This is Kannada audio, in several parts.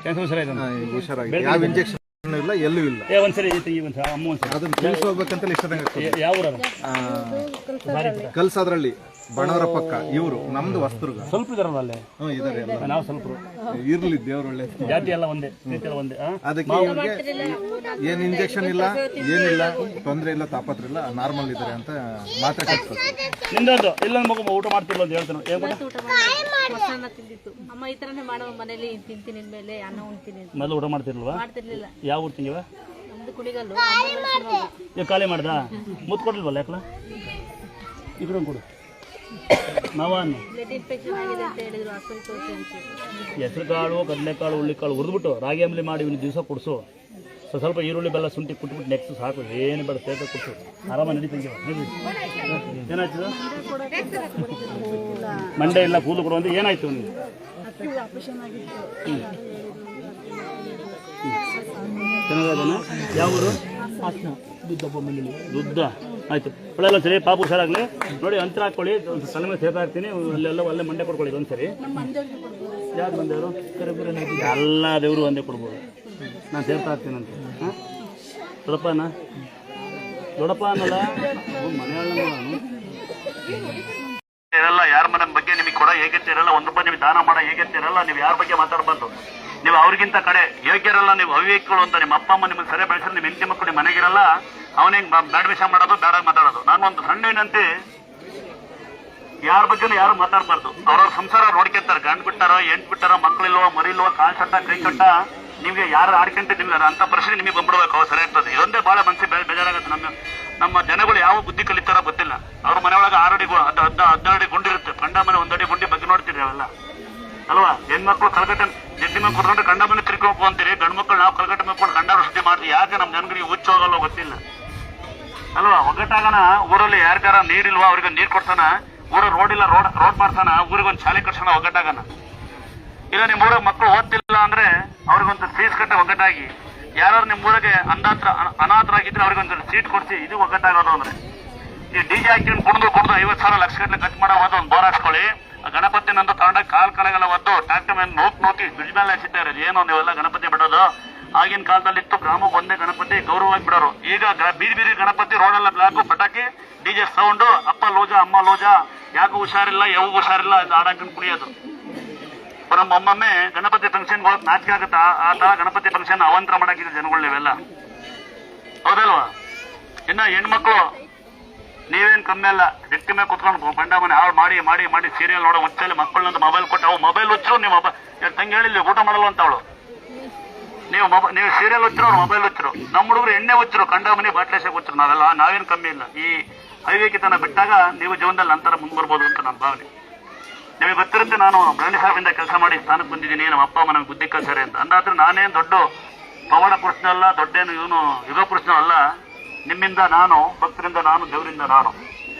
ಹುಷಾರಾಗಿ ಯಾವ ಇಂಜೆಕ್ಷನ್ ಇಲ್ಲ, ಎಲ್ಲೂ ಇಲ್ಲ. ಒಂದ್ಸರಿ ಅದನ್ನ ತಿಳಿಸ್ಕೋಬೇಕಂತ ಇಷ್ಟದಂಗ ಯಾವ ಕಲ್ಸಾದ್ರಲ್ಲಿ ಬಣವರ ಪಕ್ಕ ಇವರು ನಮ್ದು ವಸ್ತುರ್ಗ ಸ್ವಲ್ಪ ಇದಾರಲ್ಲ ಅಲ್ಲೇ ಇದಾರೆ. ನಾವು ಸ್ವಲ್ಪ ಇರ್ಲಿ ದೇವ್ರ ಒಳ್ಳೆ ಜಾತಿ ಎಲ್ಲ ಒಂದೇ ರೀತಿ ಎಲ್ಲ ಒಂದೇ. ಅದಕ್ಕೆ ಇವ್ರಿಗೆ ಏನ್ ಇಂಜೆಕ್ಷನ್ ಇಲ್ಲ, ಏನಿಲ್ಲ, ತೊಂದರೆ ಇಲ್ಲ, ತಾಪತ್ರ ಇಲ್ಲ, ನಾರ್ಮಲ್ ಇದಾರೆ ಅಂತ ಮಾತ್ರ ಕಟ್ಕೊಳ್ತಾರೆ. ನಿಂದೊಂದು ಇಲ್ಲ ಮಗು ಊಟ ಮಾಡ್ತಿಲ್ಲ ಅಂತ ಹೇಳ್ತಾನೆ. ಅಮ್ಮ ಈ ತರನೇ ಮಾಡೋ ಮನೇಲಿ ತಿಂತೀನಿ ಮೇಲೆ ಅನ್ನ ಉಣ್ತೀನಿ. ಮೊದಲು ಊಟ ಮಾಡ್ತಿರ್ಲ್ವಾ? ಮಾಡ್ತಿರ್ಲಿಲ್ಲ. ಯಾವ ಊರು ತಿಂಗಿವ? ನಮ್ದು ಕುಣಿಗಲ್ಲು. ಈಗ ಖಾಲಿ ಮಾಡ್ದ ಮುತ್ತು ಕೊಡ್ಲಿಲ್ವಲ್ಲ ಯಾಕಲ? ಈ ಕಡೆ ಕೊಡು. ನಾವನ್ನು ಬ್ಲಡ್ ಇನ್ಫೆಕ್ಷನ್ ಆಗಿದೆ ಅಂತ ಹೇಳಿದ್ರು, ಹಾಸ್ಪಿಟಲ್ ತೋರಿಸಿ. ಹೆಸರು ಕಾಳು, ಕಡಲೆಕಾಳು, ಹುಳ್ಳಿಕಾಳು ಹುರಿದ್ಬಿಟ್ಟು ರಾಗಿ ಅಂಬಲಿ ಮಾಡಿ ಒಂದು ದಿವಸ ಕೊಡಿಸು. ಸ್ವಲ್ಪ ಈರುಳ್ಳಿ ಬೆಲ್ಲ ಶುಂಠಿ ಕುಟ್ಬಿಟ್ಟು ನೆಕ್ಸ್ಟ್ ಸಾಕು, ಏನು ಬೇಡ ಸೇತ ಕೊಡಿಸು, ಆರಾಮಾಗಿ ನಡೀತಂಗೆ. ಏನಾಯ್ತು? ಮಂಡೆ ಇಲ್ಲ, ಕೂದಲು ಕೊಡು ಅಂತ ಏನಾಯ್ತು ನಿಮಗೆ? ಚೆನ್ನಾಗದನ? ಯಾವ ಊರು? ದುಡ್ಡ ಆಯ್ತು. ಒಳ್ಳೆಲ್ಲ ಸರಿ, ಪಾಪ ಹುಷಾರಾಗಲಿ. ನೋಡಿ ಅಂತರ ಹಾಕ್ಕೊಳ್ಳಿ, ತಲೆ ಮೇಲೆ ಸೇತಾ ಇರ್ತೀನಿ. ಅಲ್ಲೆಲ್ಲ ಒಳ್ಳೆ ಮಂಡೆ ಕೊಡ್ಕೊಳ್ಳಿ ಒಂದ್ಸರಿ. ಯಾರು ಬಂದವರು? ಎಲ್ಲ ದೇವರು ಒಂದೇ ಕೊಡ್ಬೋದು. ನಾನು ಸೇರ್ತಾ ಇರ್ತೀನಂತ. ಹಾಂ ದೊಡ್ಡಪ್ಪನ ದೊಡ್ಡಪ್ಪ ಅನ್ನಲ್ಲ, ಮನೆಯಲ್ಲ. ಇರಲ್ಲ ಯಾರ ಮನೆ ಬಗ್ಗೆ ನಿಮಗೆ ಕೊಡೋ ಹೇಗೆತ್ತೆ ಇರಲ್ಲ, ಒಂದು ರೂಪಾಯಿ ನಿಮಗೆ ದಾನ ಮಾಡೋ ಹೇಗೆತ್ತೆ ಇರಲ್ಲ. ನೀವು ಯಾರ ಬಗ್ಗೆ ಮಾತಾಡಬಾರ್ದು. ನೀವು ಅವ್ರಿಗಿಂತ ಕಡೆ ಯೋಗ್ಯರಲ್ಲ, ನೀವು ಅವಿವೇಕಿಗಳು ಅಂತ. ನಿಮ್ಮ ಅಪ್ಪ ಅಮ್ಮ ನಿಮಗೆ ಸರಿ ಬೆಳೆಸಿದ್ರೆ ನಿಮ್ಮ ಹೆಂಡತಿ ಮಕ್ಕಳು ನಿಮ್ಮ ಮನೆಗಿರಲ್ಲ. ಅವನಿಗೆ ಬ್ಯಾಡ್ ವಿಷಯ ಮಾಡೋದು, ಬೇಡ ಮಾತಾಡೋದು. ನಾನು ಒಂದು ಸಣ್ಣ ಏನಂತೆ, ಯಾರ ಬಗ್ಗೆನೂ ಯಾರು ಮಾತಾಡಬಾರ್ದು. ಅವ್ರವ್ರ ಸಂಸಾರ ನೋಡ್ಕೊಂತಾರೆ. ಗಂಡು ಬಿಟ್ಟಾರೋ, ಎಂಟು ಬಿಟ್ಟಾರೋ, ಮಕ್ಕಳಿಲ್ವೋ, ಮರಿಲ್ವೋ, ಕಾಲು ಚಟ್ಟ, ಕೈ ಚಟ್ಟ, ನಿಮಗೆ ಯಾರು ಆಡ್ಕೊಂತ ನಿಮ್ಗೆ ಅಂತ ಪರಿಸ್ಥಿತಿ ನಿಮಗೆ ಬಂದ್ಬಿಡ್ಬೇಕು. ಅವ್ರು ಸರಿ ಇರ್ತದೆ. ಇದೊಂದೇ ಭಾಳ ಮನಸ್ಸಿಗೆ ಬೇಜಾರಾಗುತ್ತೆ. ನಮ್ಮ ಜನಗಳು ಯಾವ ಬುದ್ಧಿ ಕಲಿತಾರೋ ಗೊತ್ತಿಲ್ಲ. ಅವ್ರ ಮನೆಯೊಳಗೆ 6 ಅಡಿ 12 ಅಡಿ ಗುಂಡಿರುತ್ತೆ. ಕಂಡ ಮನೆ 1 ಅಡಿ ಗುಂಡಿ ಬಗ್ಗೆ ನೋಡ್ತೀರಿ ಅವೆಲ್ಲ ಅಲ್ವಾ? ಹೆಣ್ಮಕ್ಳು ಕಲ್ಗಟ್ಟೆ ಜಡ್ಡಿ ಮೇಲೆ ಕೊಡ್ಕೊಂಡು ಕಂಡ ಮನೆ ತಿರ್ಕೋಬೇಕು ಅಂತೀರಿ. ಗಂಡು ಮಕ್ಕಳು ನಾವು ಕಲ್ಗಟ್ಟೆ ಮೇಲ್ಕೊಂಡು ಕಂಡ ಸುದ್ದಿ ಮಾಡ್ತೀವಿ. ಯಾಕೆ ನಮ್ಮ ಜನಗಳಿಗೆ ಹುಚ್ಚು ಹೋಗಲ್ಲ ಗೊತ್ತಿಲ್ಲ ಅಲ್ವಾ? ಒಗ್ಗಟ್ಟಾಗನ ಊರಲ್ಲಿ ಯಾರಿಗಾರ ನೀರಿಲ್ವಾ ಅವ್ರಿಗೆ ನೀರು ಕೊಡ್ತಾನ, ಊರ ರೋಡ್ ಇಲ್ಲ ರೋಡ್ ಮಾಡ್ತಾನ, ಊರಿಗೊಂದು ಶಾಲೆ ಕಟ್ಸೋಣ ಒಗ್ಗಟ್ಟಾಗನ. ಇಲ್ಲ ನಿಮ್ಮ ಊರಾಗ ಮಕ್ಕಳು ಓದ್ತಿಲ್ಲ ಅಂದ್ರೆ ಅವ್ರಿಗೊಂದು ಫೀಸ್ ಕಟ್ಟ ಒಗ್ಗಟ್ಟಾಗಿ. ಯಾರು ನಿಮ್ಮ ಊರಿಗೆ ಅನಾಥರಾಗಿದ್ರೆ ಅವ್ರಿಗೊಂದು ಸೀಟ್ ಕೊಡ್ಸಿ. ಇದು ಒಗ್ಗಟ್ಟಾಗೋದು ಅಂದ್ರೆ. ಈ ಡಿಜೆ ಹಾಕೊಂಡು ಕುಡಿದು 50,000 ಲಕ್ಷ ಗಟ್ಟಲೆ ಖರ್ಚು ಮಾಡೋ ಹೋದ ಒಂದು ಬೋರ್ ಹಾಕ್ಕೊಳ್ಳಿ. ಗಣಪತಿ ನಂದು ತಗೊಂಡಾಗ ಕಾಲೆಲ್ಲ ಒದ್ದು ಟ್ಯಾಕ್ಟರ್ ಮೇಲೆ ನೋಕಿ ಬ್ರಿಡ್ಜ್ ಮೇಲೆ ಹಾಕ್ಸಿದ್ದಾರೆ. ಏನು ನೀವೆಲ್ಲ ಗಣಪತಿ ಬಿಡೋದು? ಆಗಿನ ಕಾಲದಲ್ಲಿತ್ತು ಗ್ರಾಮಕ್ಕೆ ಒಂದೇ ಗಣಪತಿ, ಗೌರವವಾಗಿ ಬಿಡೋರು. ಈಗ ಬೀದಿ ಗಣಪತಿ, ರೋಡೆಲ್ಲ ಬ್ಲಾಕು, ಪಟಾಕಿ, ಡಿಜೆ ಸೌಂಡು, ಅಪ್ಪ ಲೋಜ ಅಮ್ಮ ಲೋಜ, ಯಾಕೂ ಹುಷಾರಿಲ್ಲ, ಯಾವ ಹುಷಾರಿಲ್ಲ, ಇದು ಹಾಡಾಕೊಂಡು ಕುಡಿಯೋದು. ನಮ್ಮ ಒಮ್ಮೊಮ್ಮೆ ಗಣಪತಿ ಫಂಕ್ಷನ್ ಹೋಗಕ್ ನಾಚಿಕೆ ಆಗುತ್ತಾ? ಆ ತರ ಗಣಪತಿ ಫಂಕ್ಷನ್ ಅವಂತರ ಮಾಡಾಕಿದೆ ಜನಗಳು ನೀವೆಲ್ಲ, ಹೌದಲ್ವಾ? ಇನ್ನ ಹೆಣ್ಮಕ್ಳು ನೀವೇನ್ ಕಮ್ಮಿ ಅಲ್ಲ. ವ್ಯಕ್ತಿ ಮೇಲೆ ಕುತ್ಕೊಂಡು ಬಂಡ ಮನೆ ಹಾಳು ಮಾಡಿ ಮಾಡಿ ಮಾಡಿ ಸೀರಿಯಲ್ ನೋಡೋ ಹುಚ್ಚಲ್ಲಿ ಮಕ್ಕಳನ್ನ ಮೊಬೈಲ್ ಕೊಟ್ಟು, ಅವು ಮೊಬೈಲ್ ಹುಚ್ಚರು. ನೀವು ತಂಗಿ ಹೇಳಿಲ್ಲ ಊಟ ಮಾಡಲ್ಲ ಅಂತ ಅವಳು. ನೀವು ಸೀರಿಯಲ್ ಹುಚ್ಚರು, ಅವ್ರು ಮೊಬೈಲ್ ಹುಚ್ಚರು. ನಮ್ಮ ಹುಡುಗರು ಎಣ್ಣೆ ಹುಚ್ಚರು, ಕಂಡ ಮನೆ ಬಾಟ್ಲೇಶಕ್ಕೆ ಹುಚ್ಚರು. ನಾವೇನು ಕಮ್ಮಿ ಇಲ್ಲ. ಈ ಅವಿವೇಕಿತನ ಬಿಟ್ಟಾಗ ನೀವು ಜೀವನದಲ್ಲಿ ಅಂತರ ಮುಂದುವರ್ಬೋದು ಅಂತ ನನ್ನ ಭಾವನೆ. ನಿಮಗೆ ಗೊತ್ತಿರುತ್ತೆ, ನಾನು ಬ್ರಾಂಡಿ ಸಾಹೇಬಿಂದ ಕೆಲಸ ಮಾಡಿ ಸ್ಥಾನಕ್ಕೆ ಬಂದಿದ್ದೀನಿ. ನಮ್ಮ ಅಪ್ಪ ಅಮ್ಮ ನಮ್ಗೆ ಬುದ್ಧಿ ಕಲ್ಸಾರೆ ಅಂತ. ಅಂದಾದ್ರೆ ನಾನೇನು ದೊಡ್ಡ ಪವಾಡ ಪುರುಷನ ಅಲ್ಲ, ದೊಡ್ಡೇನು ಇವನು ಯುಗ ಪುರುಷನ ಅಲ್ಲ. ನಿಮ್ಮಿಂದ ನಾನು, ಭಕ್ತರಿಂದ ನಾನು, ದೇವರಿಂದ ನಾನು.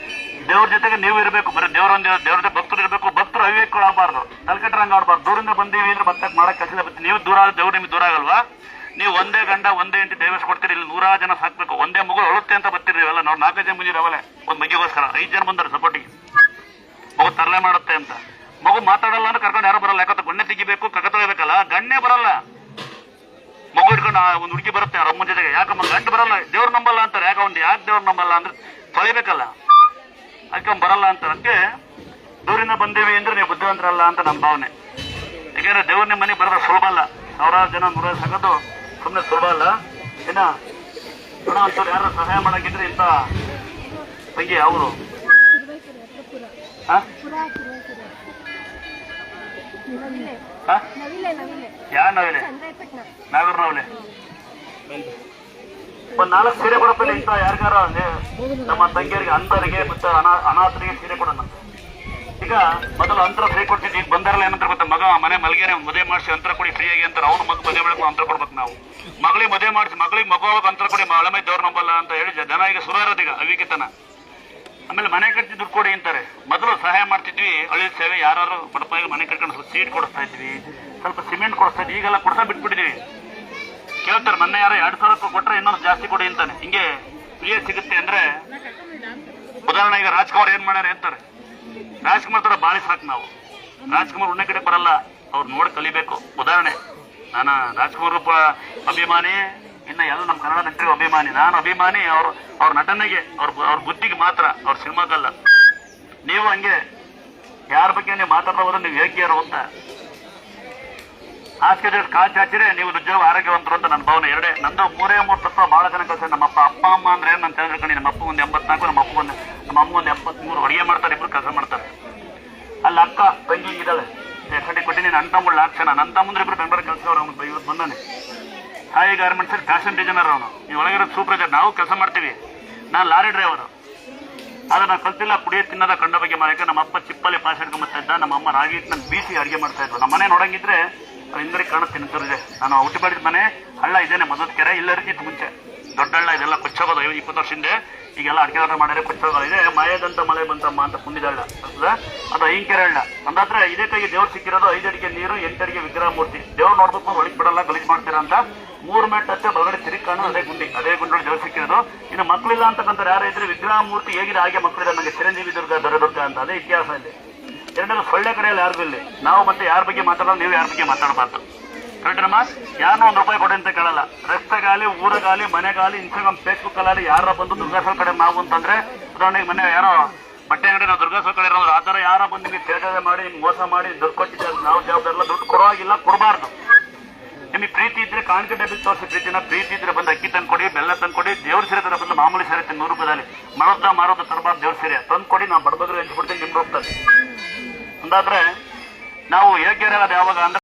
ದೇವ್ರ ಜೊತೆಗೆ ನೀವು ಇರಬೇಕು. ಬರೀ ದೇವ್ರ ಭಕ್ತರು ಇರಬೇಕು. ಭಕ್ತರು ಅವಿವೇಕಗಳು ಆಗಬಾರ್ದು, ತಲೆಕೆಟ್ಟರಂಗೆ ಆಡಬಾರ್ದು. ದೂರಿಂದ ಬಂದೀವಿ ಅಂದ್ರೆ ಮತ್ತೆ ಮಾಡಕ್ಕೆ ಕೆಲಸ ಬರ್ತೀವಿ. ನೀವು ದೂರ ಆದ್ರೆ ದೇವ್ರು ನಿಮ್ಗೆ ದೂರ ಆಗಲ್ವಾ? ನೀವು ಒಂದೇ ಗಂಡ ಒಂದೇ ಹೆಂಡತಿ ಡೈವರ್ಸ್ ಕೊಡ್ತೀರಿ. ಇಲ್ಲಿ 100 ಜನ ಸಾಕ್ಬೇಕು. ಒಂದೇ ಮಗು ಅಳುತ್ತೆ ಅಂತ ಬರ್ತೀರಿ ನೀವೆಲ್ಲ. ನಾವು 4 ಜನ ಬಂದಿರಿ ಅವಲೇ ಒಂದು ಮಗಿಗೋಸ್ಕರ. 5 ಜನ ಬಂದಾರೆ ಸಪೋರ್ಟಿಗೆ. ಮಗು ತರಲೆ ಮಾಡುತ್ತೆ ಅಂತ. ಮಗು ಮಾತಾಡಲ್ಲ ಅಂದ್ರೆ ಕರ್ಕೊಂಡು ಯಾರು ಬರಲ್ಲ. ಯಾಕಂದ್ರೆ ಗಣ್ಣೆ ತೆಗಿಬೇಕು, ಕಗತೊಯ್ಬೇಕಲ್ಲ. ಗಣ್ಣೆ ಬರಲ್ಲ. ಮಗು ಹಿಡ್ಕೊಂಡು ಒಂದು ಹುಡುಗಿ ಬರುತ್ತೆ ಅವ್ರ ಅಮ್ಮನ ಜೊತೆಗೆ. ಯಾಕಮ್ಮ ಗಂಟು ಬರಲ್ಲ, ದೇವ್ರು ನಂಬಲ್ಲ ಅಂತಾರೆ. ಯಾಕೆ ದೇವ್ರು ನಂಬಲ್ಲ ಅಂದ್ರೆ ತೊಳಿಬೇಕಲ್ಲ, ಅದಕ್ಕೆ ಬರಲ್ಲ ಅಂತ. ಅದಕ್ಕೆ ದೂರಿಂದ ಬಂದೀವಿ ಅಂದ್ರೆ ನೀವು ಬುದ್ಧಿವಂತರಲ್ಲ ಅಂತ ನಮ್ಮ ಭಾವನೆ. ಯಾಕೆಂದ್ರೆ ದೇವ್ರ ನಿಮ್ಮ ಮನೆಗೆ ಬರೋದು ಸುಲಭ ಅಲ್ಲ. 1,000 ಜನ 100 ಸಾಕೋದು ಸುಮ್ಮನೆ ಸುಲಭ ಅಲ್ಲ. ಇನ್ನ ಹಣ ಅಂತವ್ರು ಯಾರು ಸಹಾಯ ಮಾಡಾಕಿದ್ರೆ ಇಂಥ ಬಗ್ಗೆ ಅವರು ಯಾವ ನವಿಲೆ? ನಾಗರ ನವಿಲೆ. ಒಂದು 4 ಸೀರೆ ಕೊಡಪ್ಪ ಇಂಥ ಯಾರಿಗಾರ ನಮ್ಮ ತಂಗಿಯರಿಗೆ, ಅಂಧರಿಗೆ ಮತ್ತು ಅನಾಥರಿಗೆ ಸೀರೆ ಕೊಡೋಣ. ಈಗ ಮೊದಲು ಅಂತರ ಫ್ರೀ ಕೊಡ್ತಿದ್ವಿ. ಈಗ ಬಂದಾರಲ್ಲ ಏನಂತ ಗೊತ್ತಾ? ಮನೆ ಮಲ್ಗೇನೆ ಮದುವೆ ಮಾಡಿಸಿ ಅಂತರ ಕೊಡಿ ಫ್ರೀಯಾಗಿ ಅಂತಾರೆ. ಅವ್ನು ಮಗ ಮದುವೆ ಮಾಡಬೇಕು ಅಂತರ ಕೊಡ್ಬೇಕು ನಾವು. ಮಗಳಿಗೆ ಮದುವೆ ಮಾಡಿಸಿ ಮಗಳಿಗೆ ಮಗುವಾಗ ಅಂತರ ಕೊಡಿ, ಮಳೆ ದೇವ್ರ ನಂಬಲ್ಲ ಅಂತ ಹೇಳಿ ಜನ ಈಗ ಸುರ ಇರೋದೀಗ ಅವಿವೇಕಿತನ. ಆಮೇಲೆ ಮನೆ ಕಟ್ಟಿ ದುಡ್ಡು ಕೊಡಿ ಅಂತಾರೆ. ಮೊದಲು ಸಹಾಯ ಮಾಡ್ತಿದ್ವಿ, ಹಳ್ಳಿ ಸೇವೆ. ಯಾರು ಬಡಪಾಯಿಗೆ ಮನೆ ಕಟ್ಕೊಂಡು ಸ್ವಲ್ಪ ಸೀಟ್ ಕೊಡಿಸ್ತಾ ಇದ್ವಿ, ಸ್ವಲ್ಪ ಸಿಮೆಂಟ್ ಕೊಡಿಸ್ತಾ ಇದ್ವಿ. ಈಗೆಲ್ಲ ಕೊಡ್ಸಾ ಬಿಟ್ಬಿಟ್ಟಿದೀವಿ. ಕೇಳ್ತಾರೆ, ಮೊನ್ನೆ ಯಾರೋ 2,000 ಕೊಟ್ರೆ ಇನ್ನೊಂದು ಜಾಸ್ತಿ ಕೊಡಿ ಅಂತಾನೆ. ಹಿಂಗೆ ಫ್ರೀ ಸಿಗುತ್ತೆ ಅಂದ್ರೆ, ಉದಾಹರಣೆ ಈಗ ರಾಜ್ಕುಮಾರ್ ಏನ್ ಮಾಡ್ಯಾರ ಅಂತಾರೆ. ರಾಜ್ಕುಮಾರ್ ತರ ಬಾಳಿ ಸಾಕು ನಾವು. ರಾಜ್ಕುಮಾರ್ ಉಣ್ಣೆ ಕಡೆ ಬರಲ್ಲ, ಅವ್ರು ನೋಡಿ ಕಲಿಬೇಕು. ಉದಾಹರಣೆ ನಾನು ರಾಜ್ಕುಮಾರ್ ಅಭಿಮಾನಿ, ಇನ್ನು ಎಲ್ಲ ನಮ್ಮ ಕನ್ನಡ ನಟರಿಗೆ ಅಭಿಮಾನಿ. ನಾನು ಅಭಿಮಾನಿ ಅವ್ರ ನಟನೆಗೆ, ಅವ್ರ ಬುದ್ಧಿಗೆ ಮಾತ್ರ, ಅವ್ರ ಸಿನಿಮಾಗಲ್ಲ. ನೀವು ಹಂಗೆ ಯಾರ ಬಗ್ಗೆ ನೀವು ಮಾತಾಡೋದು ನೀವು ಯೋಗ್ಯರು ಅಂತ ಹಾಸ್ಯ ಕಾಚ್ ಹಾಕಿದ್ರೆ ನೀವು ನಿಜವಾಗ ಆರೋಗ್ಯವಂತರು ಅಂತ ನನ್ನ ಭಾವನೆ. ನಂದು 3 ತತ್ವ ಬಹಳ ಜನ ಕಲ್ಸ. ನಮ್ಮ ಅಪ್ಪ ಅಮ್ಮ ಅಂದ್ರೆ ಏನ್ ನಾನು ತಿಳ್ಕೊಂಡು, ನಮ್ಮ ಅಪ್ಪ ಒಂದು 84, ನಮ್ಮ ಅಮ್ಮ ಒಂದು 73. ಅಡುಗೆ ಮಾಡ್ತಾರೆ, ಇಬ್ರು ಕೆಲಸ ಮಾಡ್ತಾರೆ. ಅಲ್ಲಿ ಅಕ್ಕ ತಂಗಿ ಇದ್ದಾಳೆ, ಎಫ್ ಕೊಟ್ಟಿನಿ. ನನ್ನ ತಮ್ಮಗಳು 4 ಜನ. ನನ್ನ ತಮ್ಮಂದ್ರೆ ಇಬ್ರು ಬೆಂಗಳೂರು ಕೆಲಸ. ಅವ್ರು ಇವತ್ತು ಬಂದಾನೆ. ಸಾಯಿ ಗಾರ್ಮೆಂಟ್ಸ್ ಫ್ಯಾಷನ್ ಡಿಸೈನರ್ ಅವನು. ನೀವು ಒಳಗಿರೋದು ಸೂಪರ್ವೈಸರ್. ನಾವು ಕೆಲಸ ಮಾಡ್ತೀವಿ. ನಾನು ಲಾರಿ ಡ್ರೈವರು. ಆದ್ರೆ ನಾನು ಕಲ್ತಿಲ್ಲ ಕುಡಿಯೋ ತಿನ್ನೋದ ಕಂಡ ಬಗ್ಗೆ ಮಾಡಕ್ಕೆ. ನಮ್ಮ ಅಪ್ಪ ಚಿಪ್ಪಲ್ಲಿ ಪಾಸ್ ಹಿಡ್ಕೊಂಬತ್ತಾ ಇದ್ದ. ನಮ್ಮ ಅಮ್ಮ ರಾಗಿ ನನ್ನ ಬೀಸಿ ಅಡುಗೆ ಮಾಡ್ತಾ ಇದ್ರು. ನಮ್ಮ ಮನೆ ನೋಡಂಗಿದ್ರೆ ಹಿಂಗಡಿ ಕಾಣ ತಿಂತಿರಿದೆ. ನಾನು ಹುಟ್ಟಿ ಬೆಳೆದ ಮನೆ ಹಳ್ಳ ಇದೇನೆ, ಮದದ ಕೆರೆ ಇಲ್ಲ ಇರ್ತಿತ್ತು ಮುಂಚೆ. ದೊಡ್ಡ ಹಳ್ಳ ಇದೆಲ್ಲ ಕೊಚ್ಚೋಗೋದು 20 ವರ್ಷ ಹಿಂದೆ. ಈಗೆಲ್ಲ ಅಡಿಕೆ ಆಟ ಮಾಡಿದ್ರೆ ಕೊಚ್ಚೋಗೋದು ಇದೆ. ಮಾಯದಂತ ಮಳೆ ಬಂತಮ್ಮ ಅಂತ ಕುಂದಿದ ಹಳ್ಳ ಅದು ಐಂಕೆರೆ ಹಳ್ಳ. ಅಂದಾದ್ರೆ ಇದೇ ಕೈಗೆ ದೇವ್ರು ಸಿಕ್ಕಿರೋದು 5 ಅಡಿಗೆ ನೀರು, 8 ಅಡಿಗೆ ವಿಗ್ರಹ ಮೂರ್ತಿ. ದೇವ್ರು ನೋಡ್ಬೇಕು, ಒಳಗೆ ಬಿಡಲ್ಲ, ಗಲೀಜ್ ಮಾಡ್ತೀರಾ ಅಂತ 3 ಮೆಟ್ ಹತ್ತೆ ಬಲಗಡೆ ತಿರುಗಿ ಕಾಣು. ಅದೇ ಗುಂಡೊಳಗೆ ದೇವ್ರು ಸಿಕ್ಕಿರೋದು. ಇನ್ನು ಮಕ್ಕಳಿಲ್ಲ ಅಂತಕ್ಕಂಥ ಯಾರು ಇದ್ರೆ ವಿಗ್ರಹ ಮೂರ್ತಿ ಹೇಗಿದೆ ಹಾಗೆ ಮಕ್ಕಳಿದೆ. ನನಗೆ ಚಿರಂಜೀವಿ ದುರ್ಗ, ದೊರೆದುರ್ಗ ಅಂತ ಅದೇ ಇತಿಹಾಸ ಇಲ್ಲಿ. ಎರಡನೇದು ಸೊಳ್ಳೆ ಕಡೆಯಲ್ಲಿ ಯಾರಿಗೂ ಇಲ್ಲಿ. ನಾವು ಮತ್ತೆ ಯಾರ ಬಗ್ಗೆ ಮಾತಾಡೋದು, ನೀವು ಯಾರ ಬಗ್ಗೆ ಮಾತಾಡಬಾರ್ದು. ಕರೆಕ್ಟಮ್ಮ? ಯಾರನ್ನೂ ₹1 ಕೊಡಿ ಅಂತ ಕೇಳಲ್ಲ. ರಸ್ತೆಗಾಲಿ, ಊರಗಾಲಿ, ಮನೆಗಾಲಿ, ಇನ್ಸ್ಟಾಗ್ರಾಮ್, ಫೇಸ್ಬುಕ್ ಅಲ್ಲಿ ಯಾರ ಬಂದು ದುರ್ಗಾಸೋ ಕಡೆ ನಾವು ಅಂತಂದ್ರೆ, ಉದಾಹರಣೆಗೆ ಮನೆ ಯಾರೋ ಬಟ್ಟೆ ಅಂಗಡಿ ನಾವು ದುರ್ಗಾಸೋ ಕಡೆ ಇರೋದು, ಆ ಥರ ಯಾರ ಬಂದು ನಿಮಗೆ ತೇಜಾದ ಮಾಡಿ ಮೋಸ ಮಾಡಿ ದುಡ್ಡು ಕೊಟ್ಟಿದ್ದಾರೆ. ನಾವು ಜವಾಬ್ದಾರಿಲ್ಲ, ದುಡ್ಡು ಕೊಡುವಾಗಿಲ್ಲ, ಕೊಡಬಾರ್ದು. ನಿಮಗೆ ಪ್ರೀತಿ ಇದ್ರೆ ಕಾಣಿಕೆ ಡಬ್ಬಿ ತೋರಿಸಿ ಪ್ರೀತಿನ. ಪ್ರೀತಿ ಇದ್ರೆ ಬಂದು ಅಕ್ಕಿ ತಂದು ಕೊಡಿ, ಬೆಲ್ಲ ತಂದು ಕೊಡಿ. ದೇವ್ರ ಸೀರೆ ತರ ಬಂದು ಮಾಮೂಲಿ ಸೀರೆ ₹100 ಮಾರೋದ ತರಬಾರ್ದು. ದೇವ್ರ ಸೀರೆ ತಂದು ಕೊಡಿ, ನಾವು ಬಡಬಗ್ರು ಹಂಚ್ಬಿಡ್ತೀನಿ, ನಿಮ್ಗೆ ಹೋಗ್ತದೆ. ಅಂದಾದ್ರೆ ನಾವು ಯೋಗ್ಯರಾದ ಯಾವಾಗ ಅಂದ್ರೆ